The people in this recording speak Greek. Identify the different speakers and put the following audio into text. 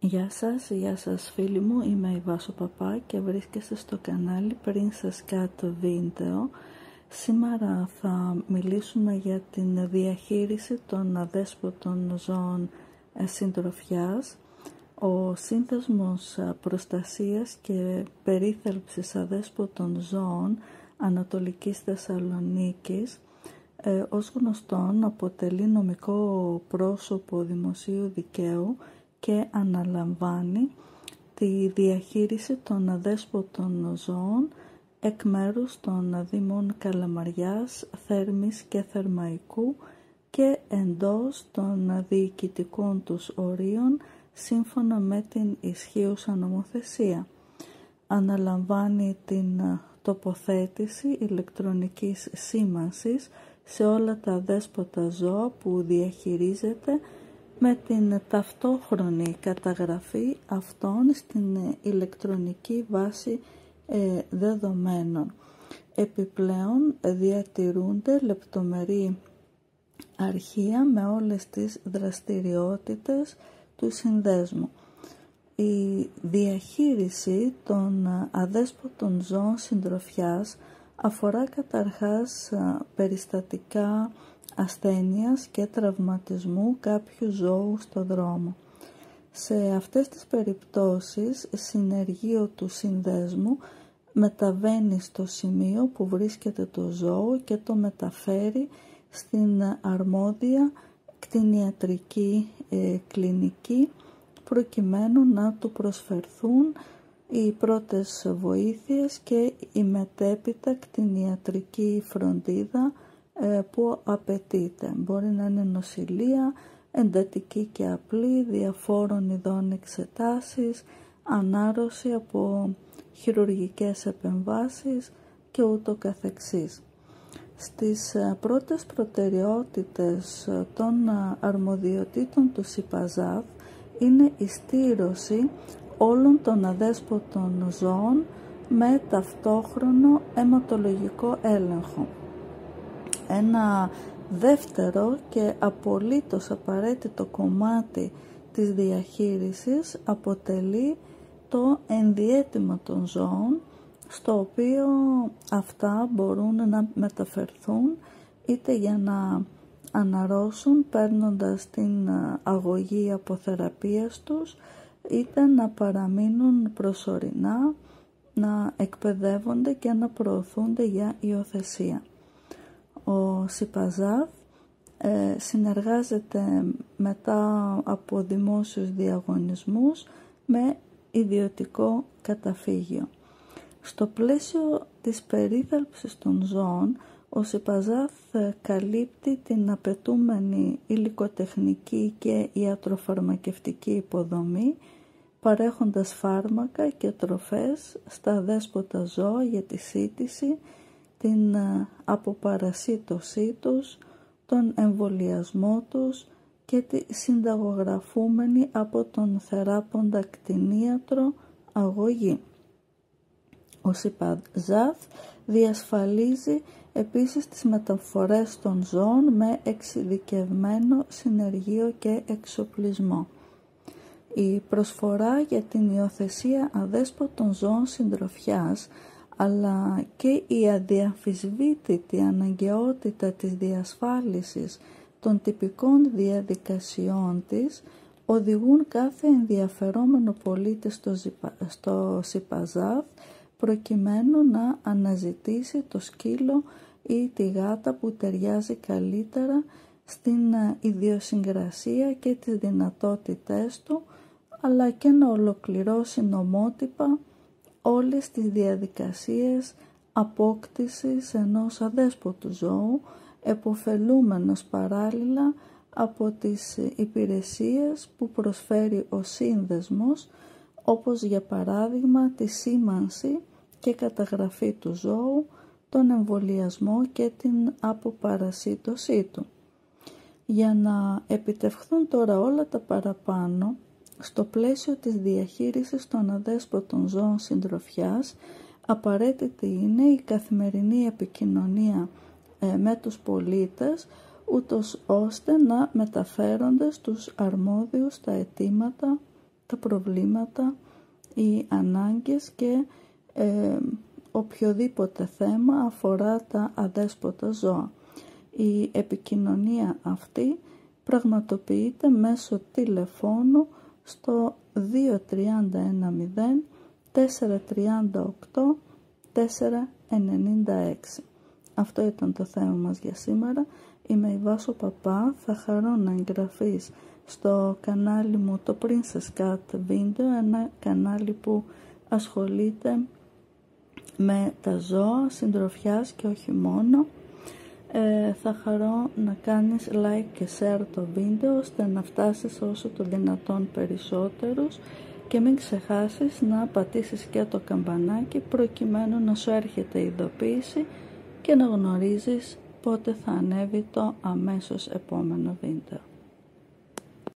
Speaker 1: Γεια σας φίλοι μου, είμαι η Βάσο Παπά και βρίσκεστε στο κανάλι Princess Cat Video. Σήμερα θα μιλήσουμε για την διαχείριση των αδέσποτων ζώων συντροφιάς. Ο Σύνδεσμος Προστασίας και Περίθαλψης Αδέσποτων Ζώων Ανατολικής Θεσσαλονίκης ως γνωστόν αποτελεί νομικό πρόσωπο δημοσίου δικαίου και αναλαμβάνει τη διαχείριση των αδέσποτων ζώων εκ μέρους των Δήμων Καλαμαριάς, Θέρμης και Θερμαϊκού και εντός των διοικητικών τους ορίων σύμφωνα με την ισχύουσα νομοθεσία. Αναλαμβάνει την τοποθέτηση ηλεκτρονικής σήμανσης σε όλα τα αδέσποτα ζώα που διαχειρίζεται με την ταυτόχρονη καταγραφή αυτών στην ηλεκτρονική βάση δεδομένων. Επιπλέον διατηρούνται λεπτομερή αρχεία με όλες τις δραστηριότητες του συνδέσμου. Η διαχείριση των αδέσποτων ζώων συντροφιάς αφορά καταρχάς περιστατικά ασθένειας και τραυματισμού κάποιου ζώου στο δρόμο. Σε αυτές τις περιπτώσεις, συνεργείο του συνδέσμου μεταβαίνει στο σημείο που βρίσκεται το ζώο και το μεταφέρει στην αρμόδια κτηνιατρική κλινική προκειμένου να του προσφερθούν οι πρώτες βοήθειες και η μετέπειτα κτηνιατρική φροντίδα που απαιτείται. Μπορεί να είναι νοσηλεία, εντατική και απλή, διαφόρων ειδών εξετάσεις, ανάρρωση από χειρουργικές επεμβάσεις και ούτω καθεξής. Στις πρώτες προτεραιότητες των αρμοδιοτήτων του ΣΥΠΑΖΑΒ είναι η στήρωση όλων των αδέσποτων ζώων με ταυτόχρονο αιματολογικό έλεγχο. Ένα δεύτερο και απολύτως απαραίτητο κομμάτι της διαχείρισης αποτελεί το ενδιαίτημα των ζώων, στο οποίο αυτά μπορούν να μεταφερθούν είτε για να αναρρώσουν παίρνοντας την αγωγή αποθεραπείας τους, είτε να παραμείνουν προσωρινά, να εκπαιδεύονται και να προωθούνται για υιοθεσία. Ο ΣΥΠΑΖΑΒ συνεργάζεται μετά από δημόσιους διαγωνισμούς με ιδιωτικό καταφύγιο. Στο πλαίσιο της περίθαλψης των ζώων, ο ΣΥΠΑΖΑΒ καλύπτει την απαιτούμενη υλικοτεχνική και ιατροφαρμακευτική υποδομή, παρέχοντας φάρμακα και τροφές στα αδέσποτα ζώα για τη σύτηση, την αποπαρασίτωσή τους, τον εμβολιασμό τους και τη συνταγογραφούμενη από τον θεράποντα κτηνίατρο αγωγή. Ο ΣΥΠΑΖΑΒ διασφαλίζει επίσης τις μεταφορές των ζώων με εξειδικευμένο συνεργείο και εξοπλισμό. Η προσφορά για την υιοθεσία αδέσποτων ζώων συντροφιάς αλλά και η αδιαμφισβήτητη αναγκαιότητα της διασφάλισης των τυπικών διαδικασιών της οδηγούν κάθε ενδιαφερόμενο πολίτη στο ΣΥΠΑΖΑΒ προκειμένου να αναζητήσει το σκύλο ή τη γάτα που ταιριάζει καλύτερα στην ιδιοσυγκρασία και τις δυνατότητές του, αλλά και να ολοκληρώσει νομότυπα όλες τις διαδικασίες απόκτησης ενός αδέσποτου ζώου, επωφελούμενος παράλληλα από τις υπηρεσίες που προσφέρει ο σύνδεσμος, όπως για παράδειγμα τη σήμανση και καταγραφή του ζώου, τον εμβολιασμό και την αποπαρασίτωσή του. Για να επιτευχθούν τώρα όλα τα παραπάνω, στο πλαίσιο της διαχείρισης των αδέσποτων ζώων συντροφιάς, απαραίτητη είναι η καθημερινή επικοινωνία με τους πολίτες, ούτως ώστε να μεταφέρονται στους αρμόδιους τα αιτήματα τα προβλήματα, οι ανάγκες και οποιοδήποτε θέμα αφορά τα αδέσποτα ζώα. Η επικοινωνία αυτή πραγματοποιείται μέσω τηλεφώνου στο 2310 438 496. Αυτό ήταν το θέμα μας για σήμερα. Είμαι η Βάσο Παπά. Θα χαρώ να εγγραφείς στο κανάλι μου, το Princess Cat Video, ένα κανάλι που ασχολείται με τα ζώα συντροφιάς και όχι μόνο. Θα χαρώ να κάνεις like και share το βίντεο ώστε να φτάσεις όσο το δυνατόν περισσότερους και μην ξεχάσεις να πατήσεις και το καμπανάκι προκειμένου να σου έρχεται ειδοποίηση και να γνωρίζεις πότε θα ανέβει το αμέσως επόμενο βίντεο.